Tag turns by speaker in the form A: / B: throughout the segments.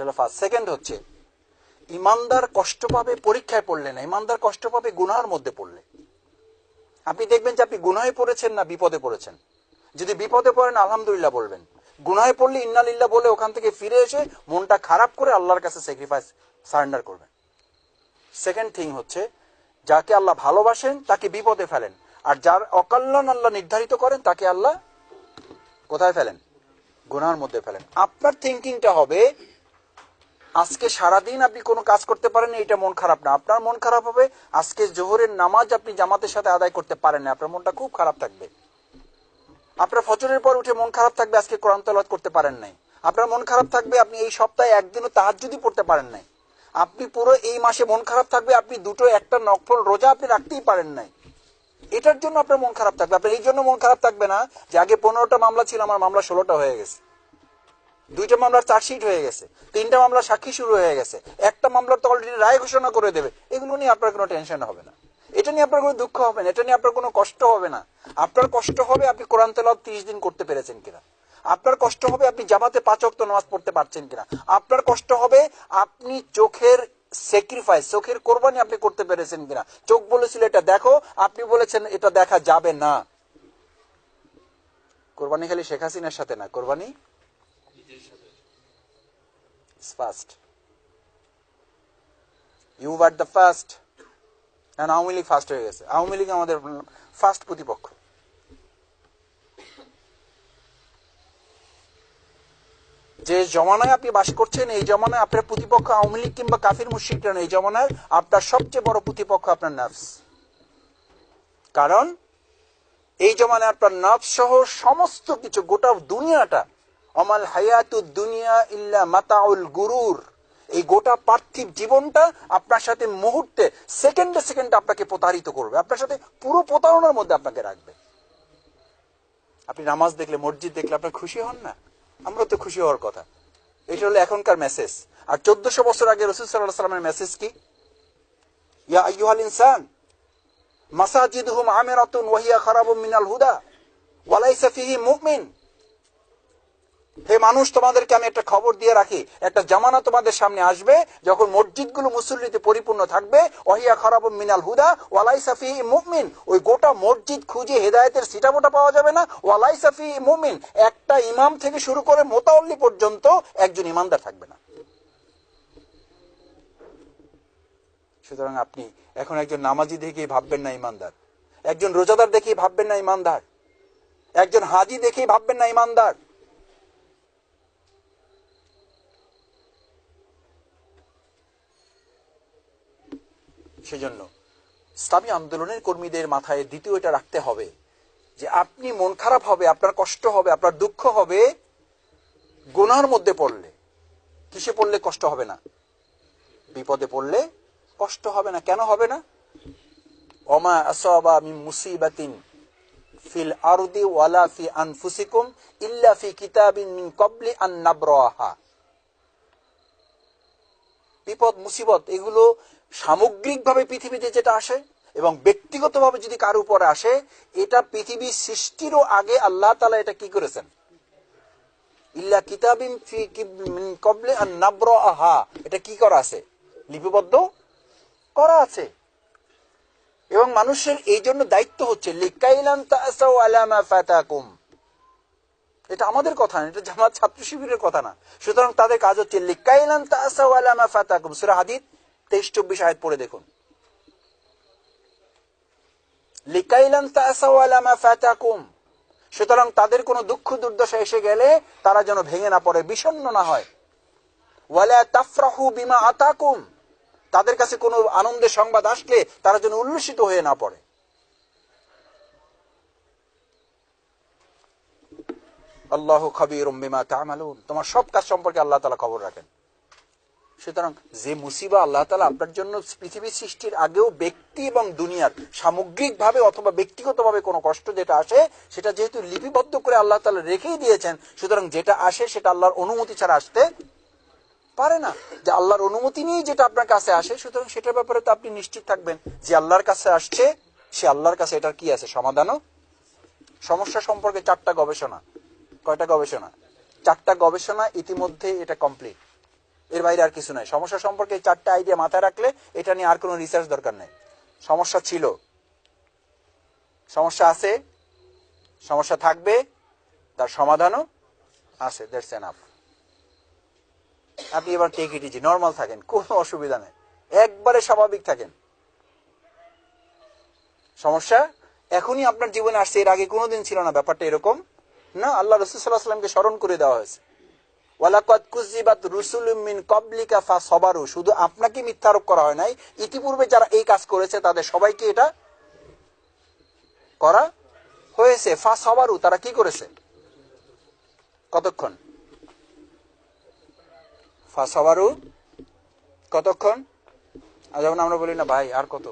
A: এটা হলো first. Second হচ্ছে ইমানদার কষ্ট পাবে পরীক্ষায় পড়লে না, ইমানদার কষ্ট পাবে গুনাহের মধ্যে পড়লে। আপনি দেখবেন যে আপনি গুনাহে পড়েছেন না বিপদে পড়েছেন। যদি বিপদে পড়েন আলহামদুলিল্লাহ বলবেন, গুনাহে পড়লে ইন্নালিল্লাহ বলে ওখান থেকে ফিরে এসে মনটা খারাপ করে আল্লাহর কাছে স্যাক্রিফাইস সারেন্ডার করবেন। সেকেন্ড থিং হচ্ছে যাকে আল্লাহ ভালোবাসেন তাকে বিপদে ফেলেন, আর যার অকল্যাণ আল্লাহ নির্ধারিত করেন তাকে আল্লাহ কোথায় ফেলেন? গুনাহের মধ্যে ফেলেন। আপনার থিঙ্কিংটা হবে আজকে সারাদিন আপনি কোনো কাজ করতে পারেন, এটা মন খারাপ না। আপনার মন খারাপ হবে আজকে জোহরের নামাজ আপনি জামাতের সাথে আদায় করতে পারেন না, আপনার মনটা খুব খারাপ থাকবে। আপনার ফজরের পর উঠে মন খারাপ থাকবে আজকে কোরআন তেলাওয়াত করতে পারেন নাই। আপনার মন খারাপ থাকবে আপনি এই সপ্তাহে একদিনও তাহাজ্জুদই পড়তে পারেন নাই। আপনি পুরো এই মাসে মন খারাপ থাকবে আপনি দুটো একটা নফল রোজা আপনি রাখতেই পারেন নাই। এটার জন্য আপনার মন খারাপ থাকবে। আপনার এই জন্য মন খারাপ থাকবে না যে আগে 15টা মামলা ছিল, আমার মামলা 16টা হয়ে গেছে, 2টা মামলার চার্জশিট হয়ে গেছে, 3টা মামলার সাক্ষী শুরু হয়ে গেছে, একটা মামলার তো অলরেডি রায় ঘোষণা করে দেবে। এগুলো নিয়ে আপনার কোনো টেনশন হবে না, এটা নিয়ে আপনার কোনো দুঃখ হবে না, এটা নিয়ে আপনার কোনো কষ্ট হবে না। আপনার কষ্ট হবে আপনি কোরআন তেলাওয়াত 30 দিন করতে পেরেছেন কিনা। আপনার কষ্ট হবে আপনি জামাতে 5 ওয়াক্ত নামাজ পড়তে পারছেন কিনা। আপনার কষ্ট হবে আপনি চোখের স্যাক্রিফাইস, চোখের কোরবানি আপনি করতে পেরেছেন কিনা। চোখ বলেছিল এটা দেখো, আপনি বলেছেন এটা দেখা যাবে না। কোরবানি খালি শেখ হাসিনার সাথে না, কোরবানি first. You are the first. Awami League first হয়ে গেছে। আওয়ামী লীগ আমাদের ফার্স্ট প্রতিপক্ষ। যে জমানায় আপনি বাস করছেন এই জমানায় আপনার প্রতিপক্ষ আওয়ামী লীগ কিংবা কাফির মুশরিকরা, এই জমানায় আপনার সবচেয়ে বড় প্রতিপক্ষ আপনার নফস। কারণ এই জমানায় আপনার নফস সহ সমস্ত কিছু, গোটা দুনিয়াটা, অমাল হায়াতুদ দুনিয়া ইল্লা মাতাউল গুরুর, এই গোটা পার্থিব জীবনটা আপনার সাথে মুহূর্তে সেকেন্ডে সেকেন্ডে আপনাকে প্রতারিত করবে, আপনার সাথে পুরো প্রতারণার মধ্যে আপনাকে রাখবে। আপনি নামাজ দেখলে, মসজিদ দেখলে আপনার খুশি হন না? আমরা তো খুশি হওয়ার কথা। এটা হলো এখনকার মেসেজ। আর 1400 বছর আগে রাসূল সাল্লাল্লাহু আলাইহি ওয়াসাল্লামের মেসেজ কি? ইয়া আইয়ুহাল ইনসান মাসাজিদুহুম আমিরাতুন ওয়া হিয়া খারাবুম মিনাল হুদা ওয়া লাইসা ফিহি মুমিন। হে মানুষ, তোমাদেরকে আমি একটা খবর দিয়ে রাখি, একটা জামানা তোমাদের সামনে আসবে যখন মসজিদগুলো মুসল্লিতে পরিপূর্ণ থাকবে, ওয়াহিয়া খারাবুম মিনাল হুদা ওয়া লাইসা ফিহি মুমিন। ওই গোটা মসজিদ খুঁজে হেদায়েতের সিটাবোটা পাওয়া যাবে না। ওয়া লাইসা ফিহি মুমিন, একটা ইমাম থেকে শুরু করে মুতাওয়াল্লি পর্যন্ত একজন ইমানদার থাকবে না। সুতরাং আপনি এখন একজন নামাজি দেখেই ভাববেন না ইমানদার, একজন রোজাদার দেখেই ভাববেন না ইমানদার, একজন হাজি দেখেই ভাববেন না ইমানদার। সেজন্য ইসলামী আন্দোলনের কর্মীদের মাথায় দ্বিতীয় এটা রাখতে হবে যে আপনি মন খারাপ হবে, আপনার কষ্ট হবে, আপনার দুঃখ হবে গুনাহর মধ্যে পড়লে। কিসে পড়লে কষ্ট হবে না? বিপদে পড়লে কষ্ট হবে না। কেন হবে না? ওমা আসাবা মিন মুসিবাতিন ফিল আরদি ওয়ালা ফি আনফুসিকুম ইল্লা ফি কিতাবিন মিন ক্বাবলি আন নাবরাহা। বিপদ মুসিবত এগুলো সামগ্রিকভাবে পৃথিবীতে যেটা আসে এবং ব্যক্তিগতভাবে যদি কারো উপরে আসে, এটা পৃথিবী সৃষ্টিরও আগে আল্লাহ তাআলা এটা কি করেছেন? ইল্লা কিতাবিন মিন ক্বাবলি আন নাবরাহা, এটা কি করা আছে? লিপিবদ্ধ করা আছে। এবং মানুষের এই জন্য দায়িত্ব হচ্ছে লিকাইলান তাসাউ আলা মা ফাতাকুম। এটা আমাদের কথা না, এটা জামাত ছাত্র শিবিরের কথা না। সুতরাং তাদের কাজ হচ্ছে লিকাইলান তাসাউ আলা মা ফাতাকুম। সূরা হাদীদ 23-24 আয়াত পড়ে দেখুন। লিকাইলান তাসাউ আলা মা ফাতাকুম, সুতরাং তাদের কোনো দুঃখ দুর্দশা এসে গেলে তারা যেন ভেঙে না পড়ে, বিষণ্ণ না হয়। ওয়ালা তাফরাহু বিমা আতাকুম, তাদের কাছে কোনো আনন্দের সংবাদ আসলে তারা যেন উল্লসিত হয়ে না পড়ে। আল্লাহু খাবীরুম বিমা তা'মালুন, তোমার সব কাজ সম্পর্কে আল্লাহ তাআলা খবর রাখেন। সুতরাং যে মুসিবা আল্লাহ তাআলা আপনার জন্য পৃথিবী সৃষ্টির আগেও ব্যক্তি এবং দুনিয়ার সামগ্রিকভাবে অথবা ব্যক্তিগতভাবে কোনো কষ্ট যেটা আসে, সেটা যেহেতু লিপিবদ্ধ করে আল্লাহ তাআলা রেখেই দিয়েছেন, সুতরাং যেটা আসে সেটা আল্লাহর অনুমতি ছাড়া আসতে পারে না। যে আল্লাহর অনুমতি নিয়েই যেটা আপনার কাছে আসে, সুতরাং সেটার ব্যাপারে তো আপনি নিশ্চিত থাকবেন যে আল্লাহর কাছে আসছে, সে আল্লাহর কাছে এটার কি আছে? সমাধানও। সমস্যা সম্পর্কে 4টা গবেষণা। কয়টা গবেষণা? 4টা গবেষণা ইতিমধ্যে এটা কমপ্লিট। এর বাইরে আর কিছু নাই। সমস্যা সম্পর্কে এই 4টা আইডিয়া মাথায় রাখলে এটা নিয়ে আর কোনো রিসার্চ দরকার নেই। সমস্যা ছিল, সমস্যা আছে, সমস্যা থাকবে, তার সমাধানও আছে। That's enough. আপনি এবার টেক ইট ইজি, নর্মাল থাকেন, কোনো অসুবিধা নেই, একবারে স্বাভাবিক থাকেন। সমস্যা এখনই আপনার জীবনে আসছে, এর আগে কোনোদিন ছিল না। ব্যাপারটা এরকম না। আল্লাহ রাসূল সাল্লাল্লাহু আলাইহি ওয়াসাল্লামকে স্মরণ করে দেওয়া হয়েছে, ওয়ালাকাদ কুযিবাত রুসুলুম মিন ক্বাবলিকা ফাসাবারু। শুধু আপনাকে মিথ্যা আরোপ করা হয় নাই, ইতিপূর্বে যারা এই কাজ করেছে তাদের সবাইকে এটা করা হয়েছে। ফাসাবারু, তারা কি করেছে? কতক্ষণ? ফাসাবারু কতক্ষণ? আর যখন আমরা বলি না ভাই আর কত,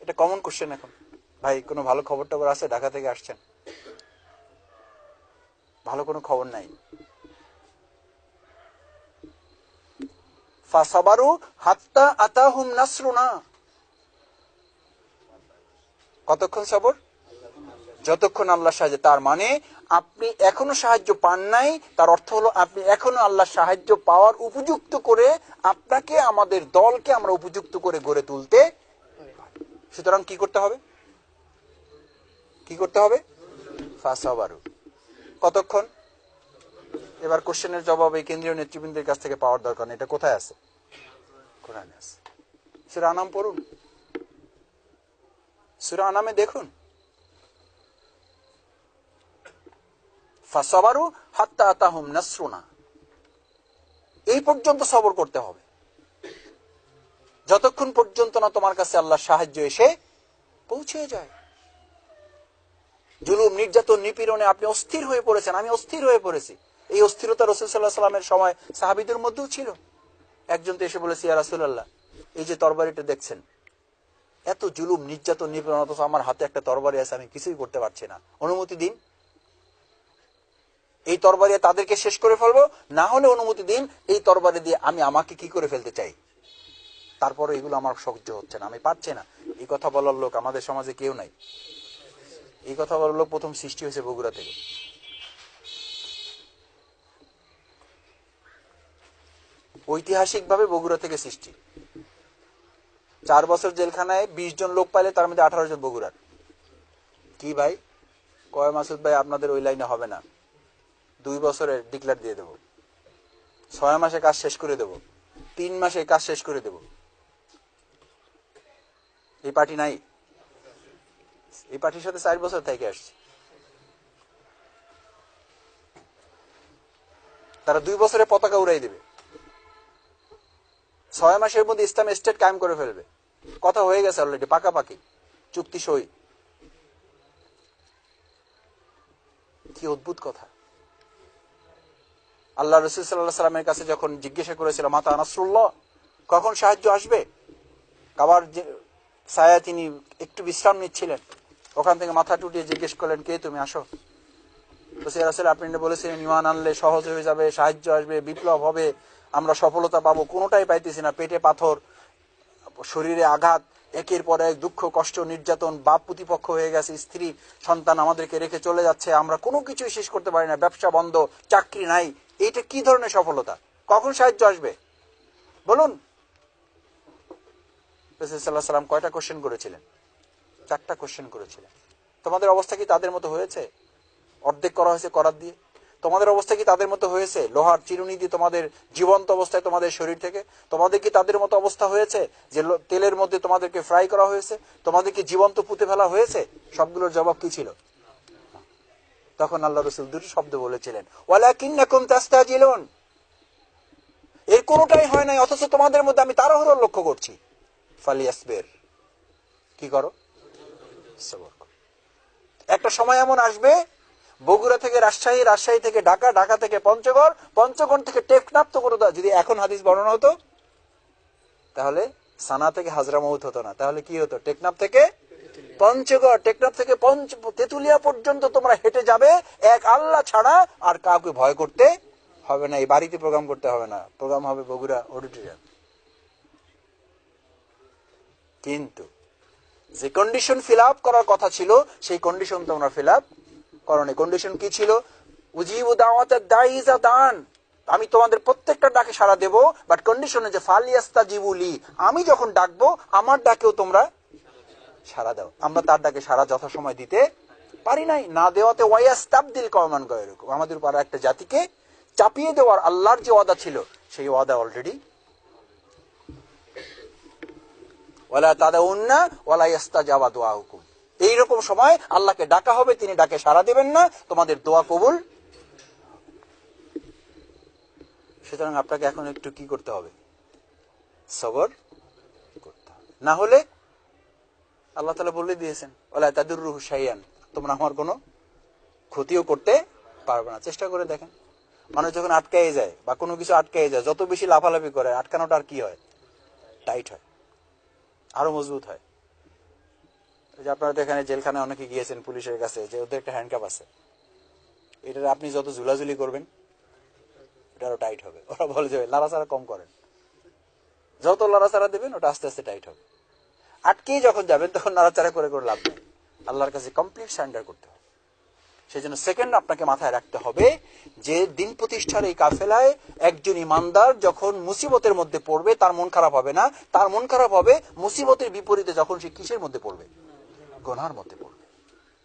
A: এটা কমন কোশ্চেন এখন। ভাই কোনো ভালো খবর টবর আছে? ঢাকা থেকে আসছেন, ভালো কোনো খবর নাই। ফাসাবারু হাত্তা আতাহুম নাসরুনা। কতক্ষণ সবর? যতক্ষণ আল্লাহ সাহায্য। তার মানে আপনি এখনো সাহায্য পান নাই, তার অর্থ হলো আপনি এখনো আল্লাহ সাহায্য পাওয়ার উপযুক্ত করে, আপনাকে, আমাদের দলকে আমরা উপযুক্ত করে গড়ে তুলতে। সুতরাং কি করতে হবে? কি করতে হবে? ফাসাবারু। কতক্ষণ? এবার কোশ্চেনের জবাব এই কেন্দ্রীয় নেতৃবৃন্দের কাছ থেকে পাওয়ার দরকার নেই। এটা কোথায় আছে? কোরআনে আছে। সূরা আনাম পড়ুন, সূরা আনামে দেখুন, ফাসাবারু হাত্তা আতাহুম নাসরুনা। এই পর্যন্ত সবর করতে হবে, যতক্ষণ পর্যন্ত না তোমার কাছে আল্লাহর সাহায্য এসে পৌঁছে যায়। জুলুম, নির্যাতন, নিপীড়নে আপনি অস্থির হয়ে পড়েছেন, আমি অস্থির হয়ে পড়েছি। এই অস্থিরতা রাসূল সাল্লাল্লাহু আলাইহি ওয়াসাল্লামের সময় সাহাবীদের মধ্যেও ছিল। একজন তো এসে বলেছে, ইয়া রাসূলুল্লাহ, এই যে তরবারিটা দেখছেন, এত জুলুম, নির্যাতন, নিপীড়ন, অথচ আমার হাতে একটা তরবারি আছে, আমি কিছুই করতে পারছি না, অনুমতি দিন। এই তরবারি তাদেরকে শেষ করে ফেলবো, না হলে অনুমতি দিন, এই তরবারি দিয়ে আমি আমাকে কি করে ফেলতে চাই। তারপরে এগুলো আমার সহ্য হচ্ছে না, আমি পারছি না। এই কথা বলার লোক আমাদের সমাজে কেউ নাই। এই কথা বলার লোক প্রথম সৃষ্টি হয়েছে বগুড়া থেকে। ঐতিহাসিকভাবে বগুড়া থেকে সৃষ্টি। 4 বছর জেলখানায় 20 জন লোক পাইলে তার মধ্যে 18 জন বগুড়ার। কি ভাই কয়, মাসুদ ভাই আপনাদের ওই লাইনে হবে না, 2 বছরে ডিক্লেয়ার দিয়ে দেব, 6 মাসে কাজ শেষ করে দেব, 3 মাসে কাজ শেষ করে দেব। এই পার্টি নাই, এই পার্টির সাথে 4 বছর থেকে আসছে। তারা 2 বছরে পতাকা উড়াই দেবে, 6 মাসের মধ্যে ইসলাম স্টেট কায়েম করে ফেলবে। কথা হয়ে গেছে অলরেডি, পাকাপাকি চুক্তি সই। কি অদ্ভুত কথা। আল্লাহ রাসূল সাল্লাল্লাহু আলাইহি ওয়াসাল্লামের কাছে যখন জিজ্ঞাসা করেছিল, মাতা নাসরুল্লাহ, কখন সাহায্য আসবে, কাবার ছায়া তিনি একটু বিশ্রাম নিচ্ছিলেন, ওখান থেকে মাথা টুটিয়ে জিজ্ঞেস করলেন, কে তুমি, আসো। তো সে রাসূল, আপনি বলেছিলেন ঈমান আনলে সহজ হয়ে যাবে, সাহায্য আসবে, বিপ্লব হবে, আমরা সফলতা পাবো, কোনোটাই পাইতেছি না। পেটে পাথর, শরীরে আঘাত, একের পর এক দুঃখ, কষ্ট, নির্যাতন, বাপ প্রতিপক্ষ হয়ে গেছে, স্ত্রী সন্তান আমাদেরকে রেখে চলে যাচ্ছে, আমরা কোনো কিছুই শেষ করতে পারি না, ব্যবসা বন্ধ, চাকরি নাই। এইটা কি ধরনের সফলতা? কখন সাহায্য আসবে বলুন? রাসূল সাল্লাল্লাহু আলাইহি ওয়াসাল্লাম কয়টা কোশ্চেন করেছিলেন? 4টা কোশ্চেন করেছিলেন। তোমাদের অবস্থা কি তাদের মতো হয়েছে? অর্ধেক করা হয়েছে করাত দিয়ে। তোমাদের অবস্থা কি তাদের মতো হয়েছে? লোহার চিরুনি দিয়ে তোমাদের জীবন্ত অবস্থায় তোমাদের শরীর থেকে। তোমাদের কি তাদের মতো অবস্থা হয়েছে যে তেলের মধ্যে তোমাদেরকে ফ্রাই করা হয়েছে? তোমাদের কি জীবন্ত পুঁতে ফেলা হয়েছে? সবগুলোর জবাব কি ছিল? তখন আল্লাহ রাসূল দুটো শব্দ বলেছিলেন, ওয়ালাকিন্নাকুম তাস্তাজিলুন। এর কোনোটাই হয় নাই, অথচ তোমাদের মধ্যে আমি তাড়াহুড়ো লক্ষ্য করছি। ফালিয়াসবির, কি করো? সবর করো। একটা সময় এমন আসবে, বগুড়া থেকে রাজশাহী, রাজশাহী থেকে ঢাকা, ঢাকা থেকে পঞ্চগড়, পঞ্চগড় থেকে টেকনাফ। তো করে দাও, যদি এখন হাদিস বর্ণনা হতো তাহলে সানা থেকে হাজরামউত হতো না, তাহলে কি হতো? টেকনাফ থেকে পঞ্চগড়, টেকনাফ থেকে তেতুলিয়া পর্যন্ত তোমরা হেঁটে যাবে, এক আল্লাহ ছাড়া আর কাউকে ভয় করতে হবে না। এই বাড়িতে প্রোগ্রাম করতে হবে না, প্রোগ্রাম হবে বগুড়া অডিটোরিয়াম। কিন্তু যে কন্ডিশন ফিল আপ করার কথা ছিল, সেই কন্ডিশন তোমরা ফিল আপ করোনি। কন্ডিশন কি ছিল? উজিবু দাওয়াতাদ দাঈ ইযা দান। আমি তোমাদের প্রত্যেকটা ডাকে সাড়া দেব, বাট কন্ডিশনে যে ফালিয়াস্তাজিবুলি, আমি যখন ডাকবো আমার ডাকেও তোমরা সাড়া দাও। আমরা তার ডাকে সাড়া যথাসময় দিতে পারি নাই, না দেওয়াতে ওয়াইয়াস্তাবদিল কওমান গায়রাকুম, আমাদের উপর একটা জাতিকে চাপিয়ে দেওয়ার আল্লাহর যে ওয়াদা ছিল সেই ওয়াদা অলরেডি। ওয়ালা তাদাউন্না ওয়ালা ইস্তাজাবা দুআউকুম, এইরকম সময় আল্লাহকে ডাকা হবে, তিনি ডাকে সাড়া দেবেন না, তোমাদের দোয়া কবুল। সুতরাং আপনাকে এখন একটু কি করতে হবে? সবর করতে হবে, না হলে আল্লাহ তাআলা বলে দিয়েছেন ওয়ালা তাদুররুহু শাইআন, তোমরা আমার কোনো ক্ষতিও করতে পারবে না। চেষ্টা করে দেখেন, মানুষ যখন আটকায়ে যায় বা কোনো কিছু আটকায়ে যায়, যত বেশি লাফালাফি করে আটকানোটা আর কি হয়? টাইট হয়, আরো মজবুত হয়। যে আপনারা তো এখানে জেলখানায় অনেকে গিয়েছেন পুলিশের কাছে, যে ওদের একটা হ্যান্ডকাপ আছে, এটা আপনি যত ঝুলাঝুলি করবেন এটা আরো টাইট হবে। ওরা বলে যাবে লড়াচাড়া কম করেন, যত লড়াচাড়া দেবেন ওটা আস্তে আস্তে টাইট হবে। আটকেই যখন যাবেন তখন নাড়াচাড়া করে করে লাভ নেই, আল্লাহর কাছে কমপ্লিট সারেন্ডার করতে হবে। সেই জন্য সেকেন্ড আপনাকে মাথায় রাখতে হবে যে দিন প্রতিষ্ঠার এই কাফেলায় একজন ইমানদার যখন মুসিবতের মধ্যে পড়বে তার মন খারাপ হবে না, তার মন খারাপ হবে মুসিবতের বিপরীতে যখন সে কিসের মধ্যে পড়বে? গুনাহর মধ্যে পড়বে।